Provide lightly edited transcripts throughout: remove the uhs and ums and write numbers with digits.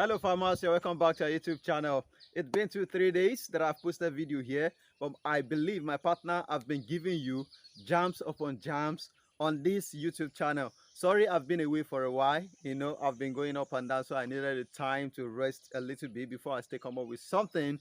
Hello farmers, you're welcome back to our YouTube channel. It's been 3 days that I've posted a video here, but I believe my partner have been giving you jams upon jams on this YouTube channel. Sorry, I've been away for a while. I've been going up and down, so I needed the time to rest a little bit before I come up with something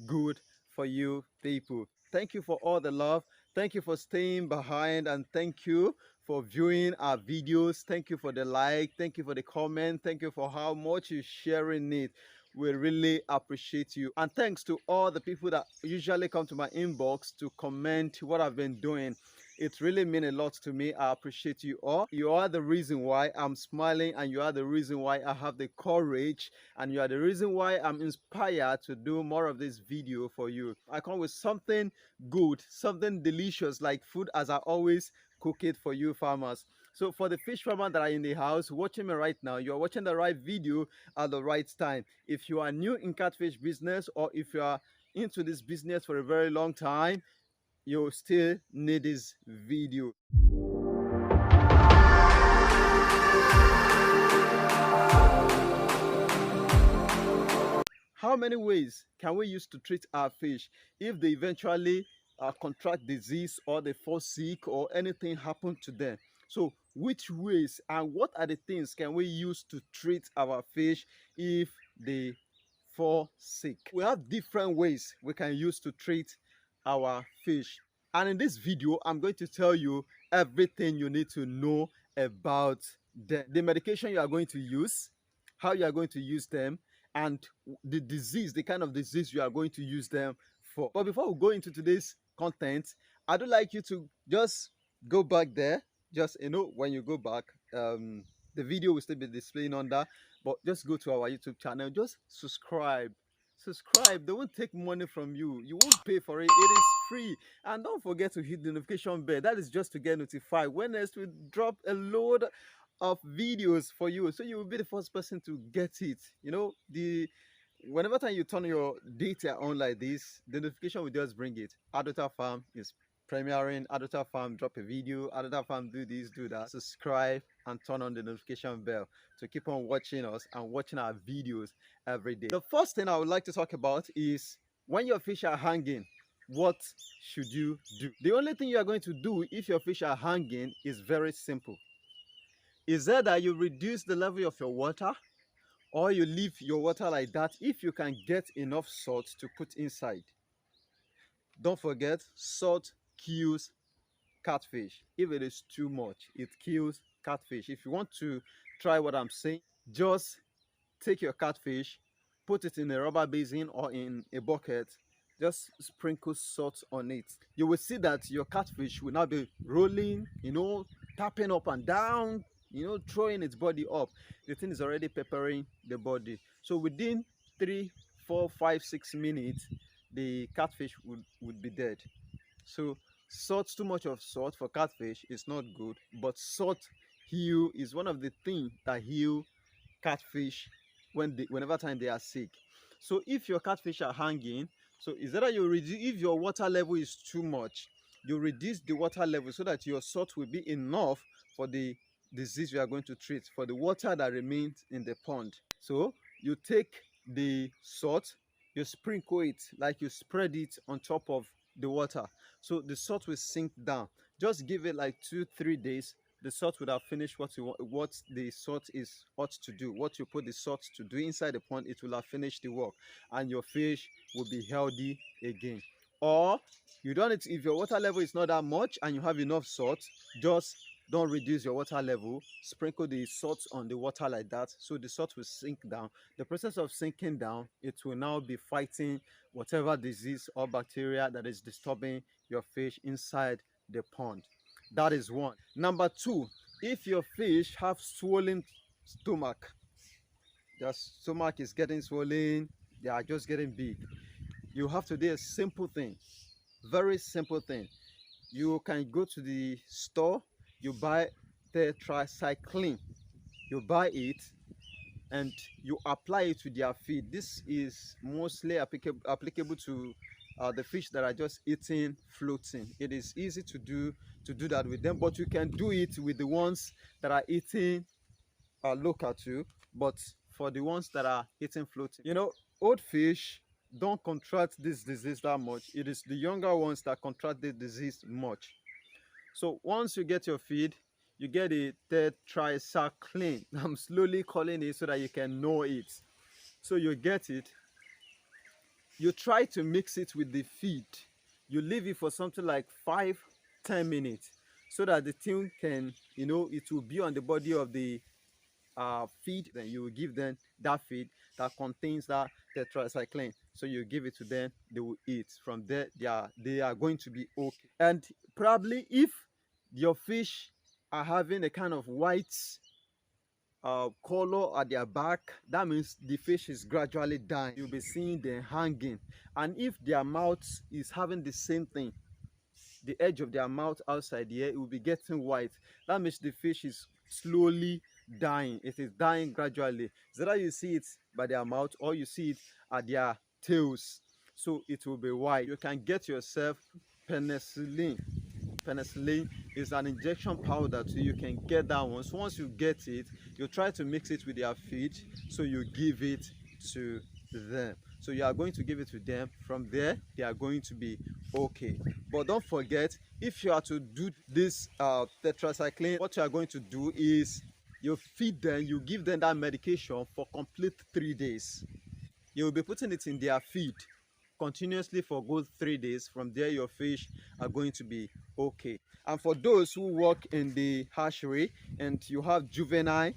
good for you people. Thank you for all the love. Thank you for staying behind, and thank you for viewing our videos. Thank you for the like, thank you for the comment, thank you for how much you're sharing it. We really appreciate you. And thanks to all the people that usually come to my inbox to comment what I've been doing. It really means a lot to me. I appreciate you all. You are the reason why I'm smiling, and you are the reason why I have the courage, and you are the reason why I'm inspired to do more of this video for you. I come with something good, something delicious like food, as I always cook it for you farmers. So for the fish farmer that are in the house watching me right now, you're watching the right video at the right time. If you are new in catfish business, or if you are into this business for a very long time, you still need this video. How many ways can we use to treat our fish if they eventually contract disease, or they fall sick, or anything happen to them? So which ways and what are the things can we use to treat our fish if they fall sick? We have different ways we can use to treat our fish, and in this video I'm going to tell you everything you need to know about the medication you are going to use, how you are going to use them, and the disease, the kind of disease you are going to use them for. But before we go into today's content, I would like you to just go back there. Just when you go back, the video will still be displaying on that, but just go to our YouTube channel, just subscribe. They won't take money from you, you won't pay for it, it is free. And don't forget to hit the notification bell. That is just to get notified when next we drop a load of videos for you, so you will be the first person to get it. Whenever time you turn your data on like this, the notification will just bring it. Addota Farm is premiering. Addota Farm drop a video. Addota Farm do this, do that. Subscribe and turn on the notification bell to keep on watching us and watching our videos every day. The first thing I would like to talk about is when your fish are hanging, what should you do? The only thing you are going to do if your fish are hanging is very simple. Is that you reduce the level of your water, or you leave your water like that if you can get enough salt to put inside. Don't forget, salt kills catfish. If it is too much, it kills catfish. If you want to try what I'm saying, just take your catfish, put it in a rubber basin or in a bucket, just sprinkle salt on it. You will see that your catfish will now be rolling, tapping up and down, throwing its body up. The thing is already peppering the body. So within 3, 4, 5, 6 minutes, the catfish would be dead. So salt, too much of salt for catfish is not good, but salt heal is one of the things that heal catfish whenever time they are sick. So if your catfish are hanging, so is that you reduce, if your water level is too much, you reduce the water level so that your salt will be enough for the disease you are going to treat, for the water that remains in the pond. So you take the salt, you sprinkle it, like you spread it on top of the water, so the salt will sink down. Just give it like 2-3 days. The salt would have finished what the salt is ought to do. What you put the salt to do inside the pond, it will have finished the work, and your fish will be healthy again. Or you don't need to, if your water level is not that much and you have enough salt, just don't reduce your water level. Sprinkle the salt on the water like that, so the salt will sink down. The process of sinking down, it will now be fighting whatever disease or bacteria that is disturbing your fish inside the pond. That is one. Number two, if your fish have swollen stomach, their stomach is getting swollen, they are just getting big, you have to do a simple thing, very simple thing. You can go to the store, you buy tetracycline, you buy it and you apply it to their feed. This is mostly applicable to the fish that are just eating floating. It is easy to do that with them, but you can do it with the ones that are eating local too. But for the ones that are eating floating. You know, old fish don't contract this disease that much. It is the younger ones that contract the disease much. So once you get your feed, you get a tetracycline. I'm slowly calling it so that you can know it. So you get it, you try to mix it with the feed. You leave it for something like 5-10 minutes so that the thing can, you know, it will be on the body of the feed. Then you will give them that feed that contains that tetracycline. So you give it to them, they will eat. From there, they are going to be okay. And probably if your fish are having a kind of white color at their back, that means the fish is gradually dying. You'll be seeing them hanging. And if their mouth is having the same thing, the edge of their mouth outside here, it will be getting white. That means the fish is slowly dying. It is dying gradually. So that you see it by their mouth or you see it at their tails. So it will be white. You can get yourself penicillin. Penicillin is an injection powder, so you can get that one. So once you get it, you try to mix it with their feed, so you give it to them. So you are going to give it to them. From there, they are going to be okay. But don't forget, if you are to do this tetracycline, what you are going to do is you feed them, you give them that medication for complete 3 days. You will be putting it in their feed continuously for good 3 days. From there, your fish are going to be okay. And for those who work in the hatchery and you have juvenile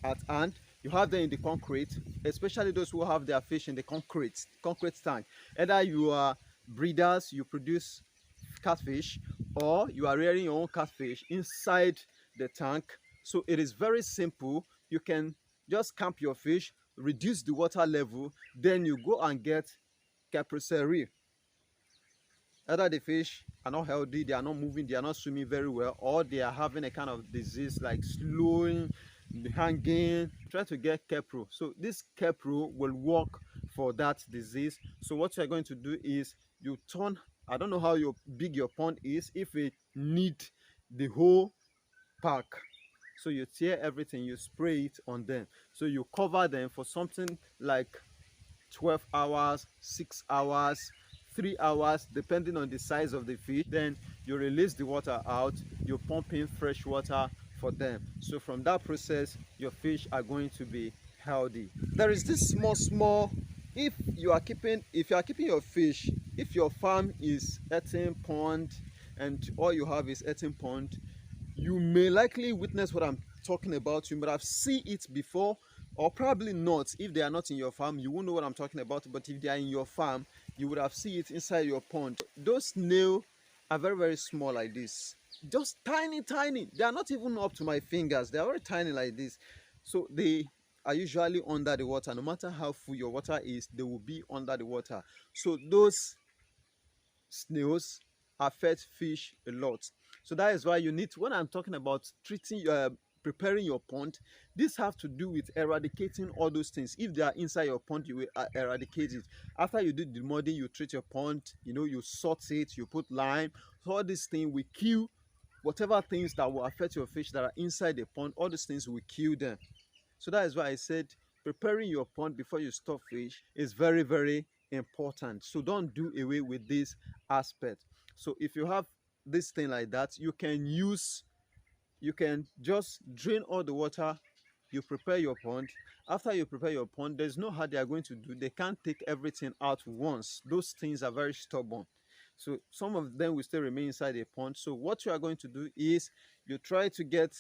at hand, you have them in the concrete, especially those who have their fish in the concrete tank. Either you are breeders, you produce catfish, or you are rearing your own catfish inside the tank. So it is very simple. You can just camp your fish, reduce the water level, then you go and get Capri. Either the fish are not healthy, they are not moving, they are not swimming very well, or they are having a kind of disease like slowing, hanging. Try to get Capri. So this Capri will work for that disease. So what you are going to do is you turn, I don't know how big your pond is, if it need the whole pack. So you tear everything, you spray it on them. So you cover them for something like 12 hours, 6 hours, 3 hours, depending on the size of the fish. Then you release the water out, you pump in fresh water for them. So from that process, your fish are going to be healthy. There is this small, if you are keeping your fish, if your farm is 18 pond and all you have is 18 pond, you may likely witness what I'm talking about. You might have seen it before, or probably not. If they are not in your farm, you won't know what I'm talking about. But if they are in your farm, you would have seen it inside your pond. Those snails are very small like this, just tiny. They are not even up to my fingers. They are very tiny like this. So they are usually under the water. No matter how full your water is, they will be under the water. So those snails affect fish a lot. So that is why you need to, when I'm talking about treating preparing your pond, this have to do with eradicating all those things. If they are inside your pond, you will eradicate it. After you do the modding, you treat your pond, you know, you salt it, you put lime. So all these things will kill whatever things that will affect your fish that are inside the pond. All these things will kill them. So that is why I said preparing your pond before you stop fish is very important. So don't do away with this aspect. So if you have this thing like that, you can just drain all the water, you prepare your pond. After you prepare your pond, there's no how they are going to do. They can't take everything out once. Those things are very stubborn. So some of them will still remain inside the pond. So what you are going to do is you try to get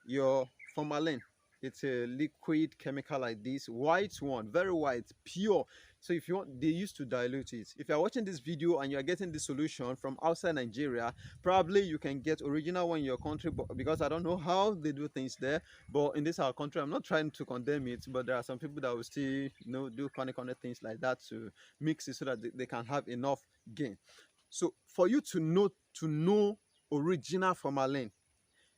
your formalin. It's a liquid chemical like this, white one, very white, pure. So if you want, they used to dilute it. If you're watching this video and you're getting this solution from outside Nigeria, probably you can get original one in your country, but because I don't know how they do things there. But in this our country, I'm not trying to condemn it, but there are some people that will still, you know, do chronic things like that to mix it so that they can have enough gain. So for you to know original formalin,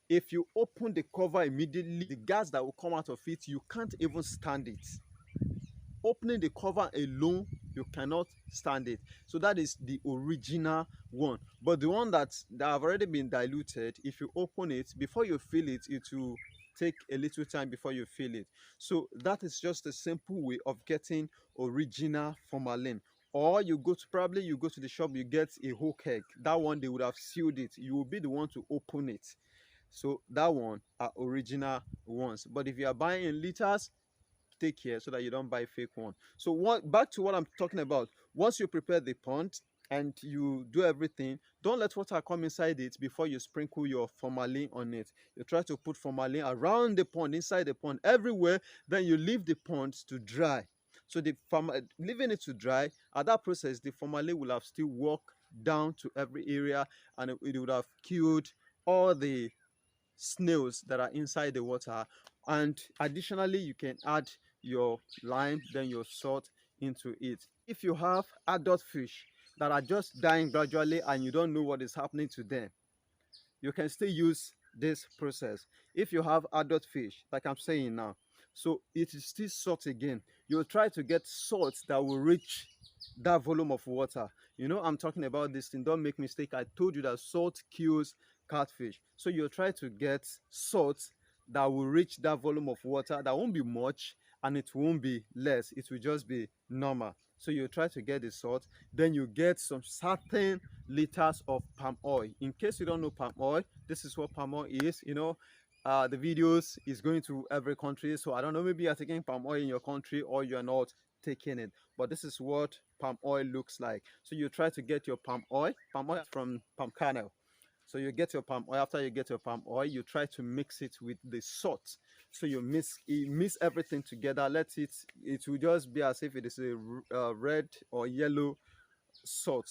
if you open the cover immediately, the gas that will come out of it, you can't even stand it. Opening the cover alone, you cannot stand it. So that is the original one. But the one that have already been diluted, if you open it, before you feel it, it will take a little time before you fill it. So that is just a simple way of getting original formalin. Or you go to, probably you go to the shop, you get a whole keg. That one they would have sealed it. You will be the one to open it. So that one are original ones. But if you are buying in liters, take care so that you don't buy fake one. So what, back to what I'm talking about. Once you prepare the pond and you do everything, don't let water come inside it before you sprinkle your formalin on it. You try to put formalin around the pond, inside the pond, everywhere. Then you leave the pond to dry. So the leaving it to dry, at that process the formalin will have still walked down to every area, and it would have killed all the snails that are inside the water. And additionally, you can add your lime, then your salt into it. If you have adult fish that are just dying gradually and you don't know what is happening to them, you can still use this process. If you have adult fish, like I'm saying now, so it is still salt again. You'll try to get salt that will reach that volume of water. You know, I'm talking about this thing. Don't make mistake. I told you that salt kills catfish. So you'll try to get salt that will reach that volume of water. That won't be much and it won't be less. It will just be normal. So you try to get the salt, then you get some certain liters of palm oil. In case you don't know palm oil, this is what palm oil is. You know, the videos is going to every country, so I don't know, maybe you're taking palm oil in your country or you're not taking it, but this is what palm oil looks like. So you try to get your palm oil from palm kernel. So you get your palm oil. After you get your palm oil, you try to mix it with the salt. So you mix everything together. It will just be as if it is a red or yellow salt.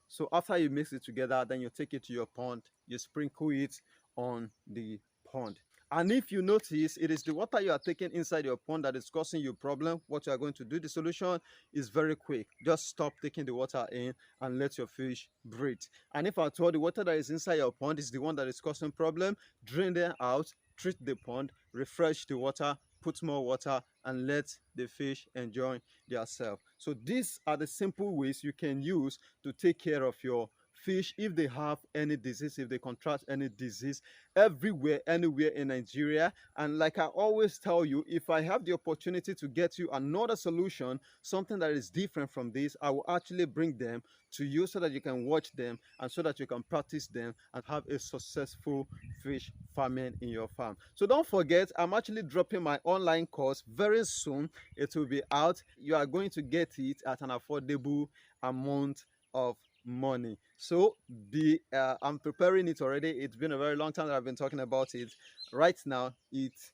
So after you mix it together, then you take it to your pond, you sprinkle it on the pond. And if you notice, it is the water you are taking inside your pond that is causing you problem. What you are going to do, the solution is very quick. Just stop taking the water in and let your fish breathe. And if at all the water that is inside your pond is the one that is causing problem, drain them out, treat the pond, refresh the water, put more water, and let the fish enjoy themselves. So these are the simple ways you can use to take care of your fish if they have any disease, if they contract any disease everywhere, anywhere in Nigeria. And like I always tell you, if I have the opportunity to get you another solution, something that is different from this, I will actually bring them to you so that you can watch them and so that you can practice them and have a successful fish farming in your farm. So don't forget, I'm actually dropping my online course very soon. It will be out. You are going to get it at an affordable amount of money. So I'm preparing it already. It's been a very long time that I've been talking about it. Right now it's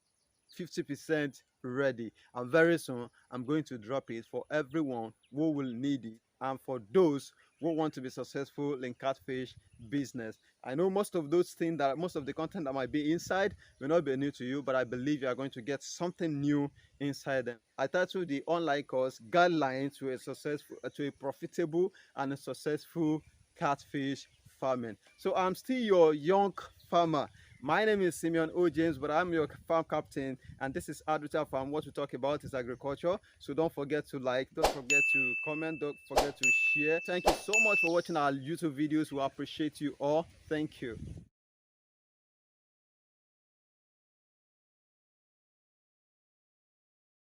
50% ready, and very soon I'm going to drop it for everyone who will need it, and for those who want to be successful in catfish business. I know most of those things, that most of the content that might be inside will not be new to you, but I believe you are going to get something new inside them. I titled the online course Guidelines to a profitable and a successful catfish farming. So I'm still your young farmer. My name is Simeon O. James, but I'm your farm captain, and this is Addota Farm. What we talk about is agriculture. So don't forget to like, don't forget to comment, don't forget to share. Thank you so much for watching our YouTube videos. We appreciate you all. Thank you.